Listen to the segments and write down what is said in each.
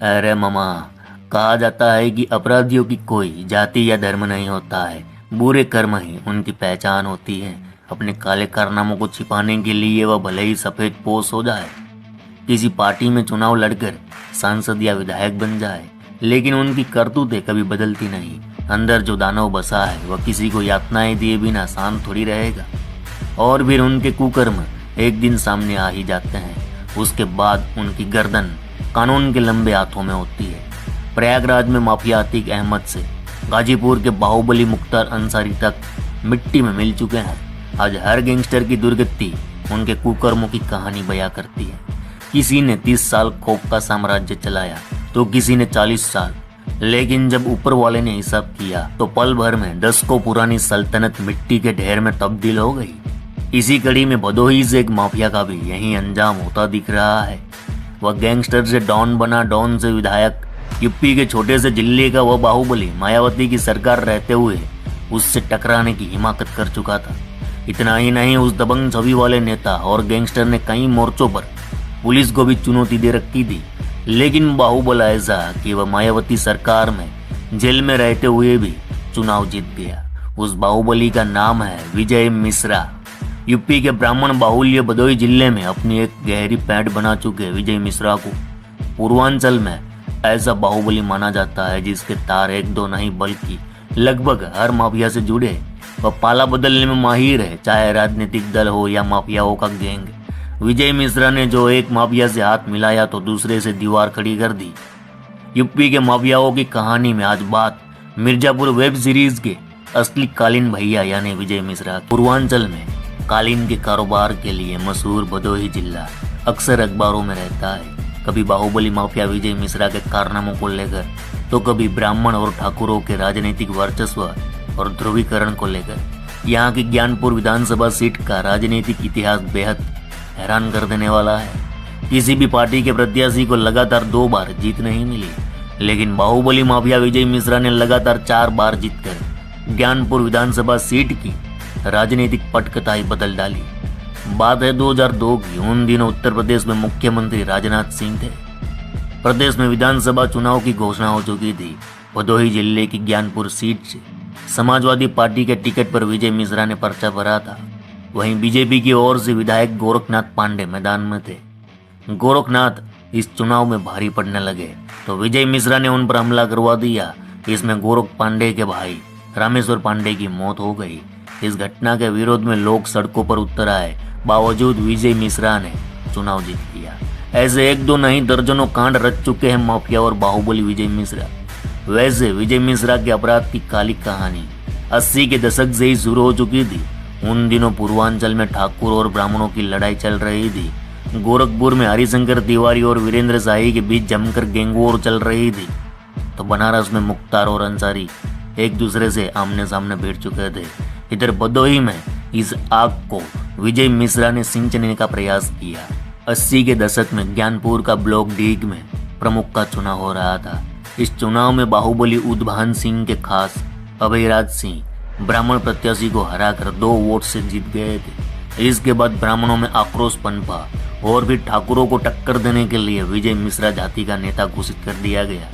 अरे मामा, कहा जाता है कि अपराधियों की कोई जाति या धर्म नहीं होता है। बुरे कर्म ही उनकी पहचान होती है। अपने काले कारनामों को छिपाने के लिए वह भले ही सफेद पोश हो जाए, किसी पार्टी में चुनाव लड़कर सांसद या विधायक बन जाए, लेकिन उनकी करतूतें कभी बदलती नहीं। अंदर जो दानव बसा है वह किसी को यातनाएं दिए बिना शांत थोड़ी रहेगा। और फिर उनके कुकर्म एक दिन सामने आ ही जाते हैं। उसके बाद उनकी गर्दन कानून के लंबे हाथों में होती है। प्रयागराज में माफिया अतीक अहमद से गाजीपुर के बाहुबली मुख्तार अंसारी तक मिट्टी में मिल चुके हैं। आज हर गैंगस्टर की दुर्गति उनके कुकर्मों की कहानी बयां करती है। किसी ने 30 साल खौफ का साम्राज्य चलाया तो किसी ने 40 साल, लेकिन जब ऊपर वाले ने हिसाब किया तो पल भर में 10 को पुरानी सल्तनत मिट्टी के ढेर में तब्दील हो गई। इसी कड़ी में भदोही से एक माफिया का भी यही अंजाम होता दिख रहा है। वह गैंगस्टर से डॉन बना, डॉन से विधायक, यूपी के छोटे से जिले का वह बाहुबली मायावती की सरकार रहते हुए उससे टकराने की हिमाकत कर चुका था। इतना ही नहीं, उस दबंग छवि वाले नेता और गैंगस्टर ने कई मोर्चों पर पुलिस को भी चुनौती दे रखी थी, लेकिन बाहुबल ऐसा कि वह मायावती सरकार में जेल में रहते हुए भी चुनाव जीत गया। उस बाहुबली का नाम है विजय मिश्रा। यूपी के ब्राह्मण बाहुल्य भदोही जिले में अपनी एक गहरी पैठ बना चुके विजय मिश्रा को पूर्वांचल में ऐसा बाहुबली माना जाता है जिसके तार एक दो नहीं बल्कि लगभग हर माफिया से जुड़े। वह पाला बदलने में माहिर है, चाहे राजनीतिक दल हो या माफियाओं का गैंग। विजय मिश्रा ने जो एक माफिया से हाथ मिलाया तो दूसरे से दीवार खड़ी कर दी। यूपी के माफियाओं की कहानी में आज बात मिर्जापुर वेब सीरीज के असली कालीन भैया यानी विजय मिश्रा। पूर्वांचल में कालीन के कारोबार के लिए मशहूर भदोही जिला अक्सर अखबारों में रहता है। कभी बाहुबली माफिया विजय मिश्रा के कारनामों को लेकर, तो कभी ब्राह्मण और ठाकुरों के राजनीतिक वर्चस्व और ध्रुवीकरण को लेकर। यहाँ की ज्ञानपुर विधानसभा सीट का राजनीतिक इतिहास बेहद हैरान कर देने वाला है। किसी भी पार्टी के प्रत्याशी को लगातार 2 बार जीत नहीं मिली, लेकिन बाहुबली माफिया विजय मिश्रा ने लगातार 4 बार जीतकर ज्ञानपुर विधानसभा सीट की राजनीतिक पटकथा ही बदल डाली। बात है 2002 की। उन दिनों उत्तर प्रदेश में मुख्यमंत्री राजनाथ सिंह थे। प्रदेश में विधानसभा चुनाव की घोषणा हो चुकी थी। भदोही जिले की ज्ञानपुर सीट से समाजवादी पार्टी के टिकट पर विजय मिश्रा ने पर्चा भरा था। वहीं बीजेपी की ओर से विधायक गोरखनाथ पांडे मैदान में थे। गोरखनाथ इस चुनाव में भारी पड़ने लगे तो विजय मिश्रा ने उन पर हमला करवा दिया। इसमें गोरख पांडे के भाई रामेश्वर पांडे की मौत हो गई। इस घटना के विरोध में लोग सड़कों पर उतर आए, बावजूद विजय मिश्रा ने चुनाव जीत लिया। ऐसे 1-2 नहीं दर्जनों कांड रच चुके हैं माफिया और बाहुबली विजय मिश्रा। वैसे विजय मिश्रा के अपराध की काली कहानी 80 के दशक से ही शुरू हो चुकी थी। उन दिनों पूर्वांचल में ठाकुर और ब्राह्मणों की लड़ाई चल रही थी। गोरखपुर में हरिशंकर तिवारी और वीरेंद्र शाही के बीच जमकर गैंगवॉर चल रही थी, तो बनारस में मुख्तार और अंसारी एक दूसरे से आमने सामने भिड़ चुके थे। इधर भदोही में इस आग को विजय मिश्रा ने सिंचने का प्रयास किया। 80 के दशक में ज्ञानपुर का ब्लॉक डी में प्रमुख का चुनाव हो रहा था। इस चुनाव में बाहुबली उद्भान सिंह के खास अभयराज सिंह ब्राह्मण प्रत्याशी को हराकर 2 वोट से जीत गए थे। इसके बाद ब्राह्मणों में आक्रोश पनपा और भी ठाकुरों को टक्कर देने के लिए विजय मिश्रा जाति का नेता घोषित कर दिया गया।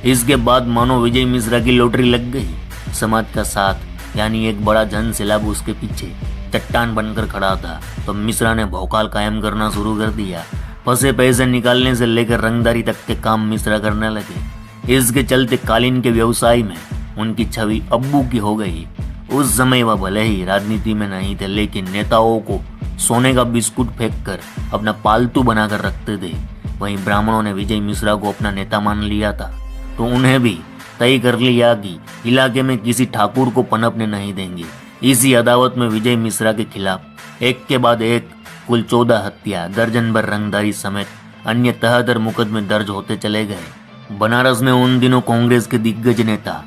इसके बाद मानो विजय मिश्रा की लॉटरी लग गई। समाज का साथ यानी एक बड़ा जन सैलाब उसके पीछे चट्टान बनकर खड़ा था, तो मिश्रा ने भौकाल कायम करना शुरू कर दिया। फंसे पैसे निकालने से लेकर रंगदारी तक के काम मिश्रा करने लगे। इसके चलते कालीन के व्यवसाय में उनकी छवि अब्बू की हो गई। उस समय वह भले ही राजनीति में नहीं थे, लेकिन नेताओं को सोने का बिस्कुट फेंक कर अपना पालतू बनाकर रखते थे। वहीं ब्राह्मणों ने विजय मिश्रा को अपना नेता मान लिया था, तो उन्हें भी तय कर लिया कि इलाके में किसी ठाकुर को पनपने नहीं देंगे। इसी अदावत में विजय मिश्रा के खिलाफ एक के बाद एक कुल 14 हत्या, दर्जन भर रंगदारी समेत अन्य 73 मुकदमे दर्ज होते चले गए। बनारस में उन दिनों कांग्रेस के दिग्गज नेता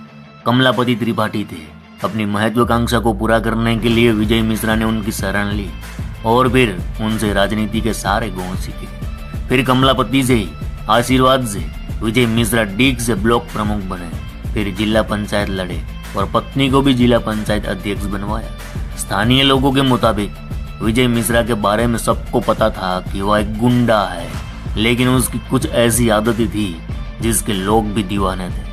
कमलापति त्रिपाठी थे। अपनी महत्वाकांक्षा को पूरा करने के लिए विजय मिश्रा ने उनकी शरण ली और फिर उनसे राजनीति के सारे गुण सीखे। फिर कमलापति से ही आशीर्वाद से विजय मिश्रा डीग से ब्लॉक प्रमुख बने। फिर जिला पंचायत लड़े और पत्नी को भी जिला पंचायत अध्यक्ष बनवाया। स्थानीय लोगों के मुताबिक विजय मिश्रा के बारे में सबको पता था कि वह एक गुंडा है, लेकिन उसकी कुछ ऐसी आदतें थी जिसके लोग भी दीवाने थे।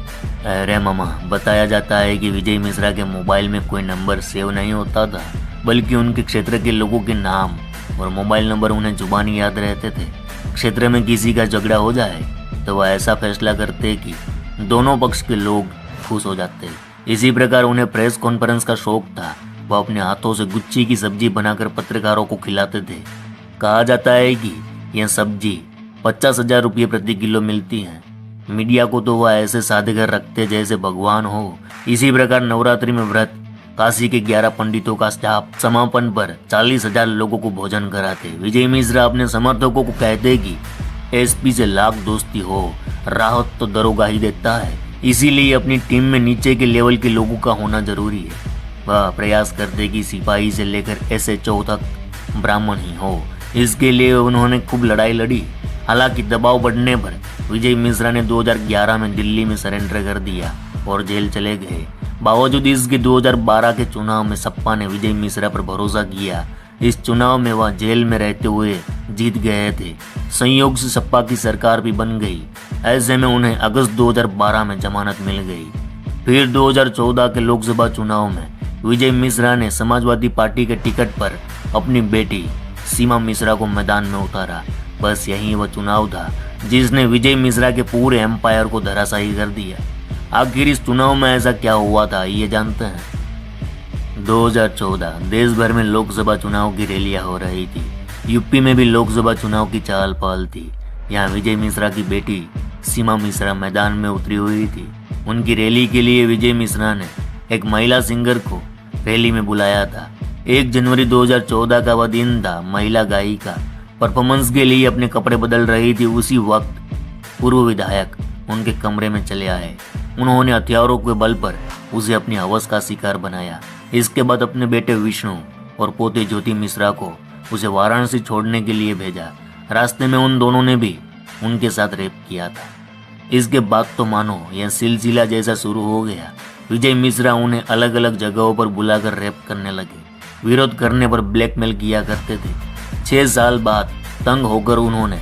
अरे मामा, बताया जाता है कि विजय मिश्रा के मोबाइल में कोई नंबर सेव नहीं होता था, बल्कि उनके क्षेत्र के लोगों के नाम और मोबाइल नंबर उन्हें जुबानी याद रहते थे। क्षेत्र में किसी का झगड़ा हो जाए तो वह ऐसा फैसला करते कि दोनों पक्ष के लोग खुश हो जाते। इसी प्रकार उन्हें प्रेस कॉन्फ्रेंस का शौक था। वह अपने हाथों से गुच्ची की सब्जी बनाकर पत्रकारों को खिलाते थे। कहा जाता है कि यह सब्जी 50,000 रुपये प्रति किलो मिलती है। मीडिया को तो वह ऐसे सादे घर रखते जैसे भगवान हो। इसी प्रकार नवरात्रि में व्रत काशी के 11 पंडितों का स्टाफ समापन पर 40,000 लोगों को भोजन कराते। विजय मिश्रा अपने समर्थकों को कहते कि एसपी से लाख दोस्ती हो, राहत तो दरोगा ही देता है, इसीलिए अपनी टीम में नीचे के लेवल के लोगों का होना जरूरी है। वह प्रयास करते कि सिपाही से लेकर SHO तक ब्राह्मण ही हो। इसके लिए उन्होंने खूब लड़ाई लड़ी। हालांकि दबाव बढ़ने पर विजय मिश्रा ने 2011 में दिल्ली में सरेंडर कर दिया और जेल चले गए। बावजूद इसके 2012 के चुनाव में सपा ने विजय मिश्रा पर भरोसा किया। इस चुनाव में वह जेल में रहते हुए जीत गए थे। संयोग से सपा की सरकार भी बन गई। ऐसे में उन्हें अगस्त 2012 में जमानत मिल गई। फिर 2014 के लोकसभा चुनाव में विजय मिश्रा ने समाजवादी पार्टी के टिकट पर अपनी बेटी सीमा मिश्रा को मैदान में उतारा। बस यही वह चुनाव था जिसने विजय मिश्रा के पूरे एम्पायर को धराशायी कर दिया। आखिर इस चुनाव में ऐसा क्या हुआ था, ये जानते हैं। 2014 देश भर में लोकसभा चुनाव की रैलियां हो रही थी। यूपी में भी लोकसभा चुनाव की चहल पहल थी। यहाँ विजय मिश्रा की बेटी सीमा मिश्रा मैदान में उतरी हुई थी। उनकी रैली के लिए विजय मिश्रा ने एक महिला सिंगर को रैली में बुलाया था। 1 जनवरी 2014 का वह दिन था। महिला गायिका परफॉर्मेंस के लिए अपने कपड़े बदल रही थी। उसी वक्त पूर्व विधायक उनके कमरे में चले आए। उन्होंने हथियारों के बल पर उसे अपनी हवस का शिकार बनाया। इसके बाद अपने बेटे विष्णु और पोते ज्योति मिश्रा को उसे वाराणसी छोड़ने के लिए भेजा। रास्ते में उन दोनों ने भी उनके साथ रेप किया था। इसके बाद तो मानो यह सिलसिला जैसा शुरू हो गया। विजय मिश्रा उन्हें अलग अलग जगहों पर बुलाकर रेप करने लगे। विरोध करने पर ब्लैकमेल किया करते थे। 6 साल बाद तंग होकर उन्होंने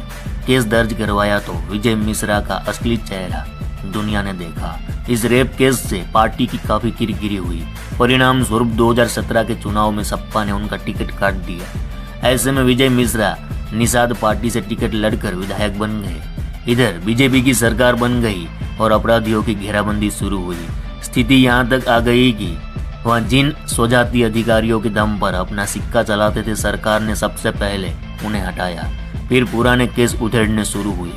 केस दर्ज करवाया तो विजय मिश्रा का असली चेहरा दुनिया ने देखा। इस रेप केस से पार्टी की काफी किरकिरी हुई। परिणाम स्वरूप 2017 के चुनाव में सपा ने उनका टिकट काट दिया। ऐसे में विजय मिश्रा निषाद पार्टी से टिकट लड़कर विधायक बन गए। इधर बीजेपी की सरकार बन गई और अपराधियों की घेराबंदी शुरू हुई। स्थिति यहाँ तक आ गई कि वहाँ जिन स्वजातीय अधिकारियों के दम पर अपना सिक्का चलाते थे, सरकार ने सबसे पहले उन्हें हटाया। फिर पुराने केस उधेड़ने शुरू हुए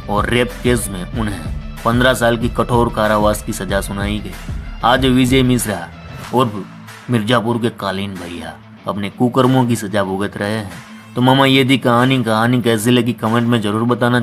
और रेप केस में उन्हें 15 साल की कठोर कारावास की सजा सुनाई गई। आज विजय मिश्रा और मिर्जापुर के कालीन भैया अपने कुकर्मों की सजा भुगत रहे हैं। तो मामा, ये थी कहानी कैसी लगी कमेंट में जरूर बताना।